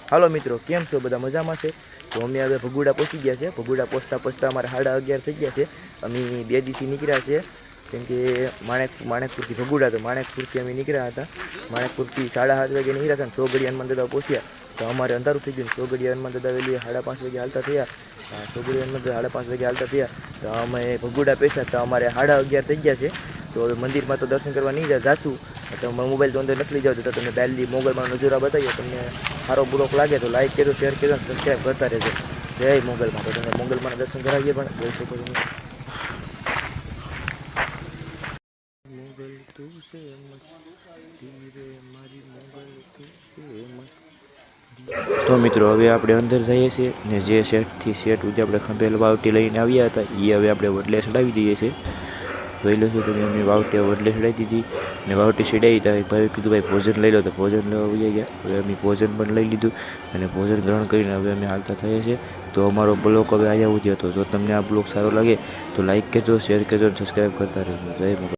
હાલો મિત્રો, કેમ છો? બધા મજામાં છે? તો અમે હવે ભગુડા પહોંચી ગયા છે. ભગુડા પહોંચતા અમારે 11:30 થઈ ગયા છે. અમે 2 દીથી નીકળ્યા છે, કેમ કે માણેકપુરથી ભગુડા, તો માણેકપુરથી અમે નીકળ્યા હતા. માણેકપુરથી 7:30 વાગે નીકળ્યા હતા. 100 ઘડી હનુમાન દાદા પહોંચ્યા તો અમારે અંધારું થઈ ગયું. 100 ઘડી હનુમાન દાદા વેલી 5:30 વાગે હાલતા થયા. 100 ઘડી હનુમાન દાદા 5:30 વાગે હાલતા થયા તો અમે ભગુડા પૈસા તો અમારે 11:30 થઈ ગયા છે. તો હવે મંદિરમાં તો દર્શન કરવા નહીં જાશું. તો મોબાઈલ તો અંદર નથી લઈ જાવ, તો તમને પહેલી મોબાઈલમાં નજરા બતાવીએ. તમને સારો બ્લોક લાગે તો લાઈક કરજો, શેર કરજો, સબસ્ક્રાઈબ કરતા રહેજો. જય મોગલમાં. તો તમને મોગલમાં દર્શન કરાવીએ પણ જોઈ શકો છો. મોગલ તું છે મારી મોગલ તું છે. તો મિત્રો, હવે આપણે અંદર જઈએ છીએ ને જે સેટ સુધી આપણે ખંભેલ વાવટી લઈને આવ્યા હતા એ હવે આપણે વડલે ચડાવી દઈએ છીએ. જોઈ લો છો તમે, અમે વાવટી વડલે ચડાવી દીધી ને વાવટી ચડાવી હતા. ભાઈ કીધું ભાઈ ભોજન લઈ લો, તો ભોજન લેવા આવી ગયા. હવે અમે ભોજન પણ લઈ લીધું અને ભોજન ગ્રહણ કરીને હવે અમે હાલતા થઈએ છીએ. તો અમારો બ્લોગ હવે અહીંયા સુધી હતો. જો તમને આ બ્લોગ સારો લાગે તો લાઈક કરજો, શેર કરજો અને સબસ્ક્રાઈબ કરતા રહેજો. જય મોગલ.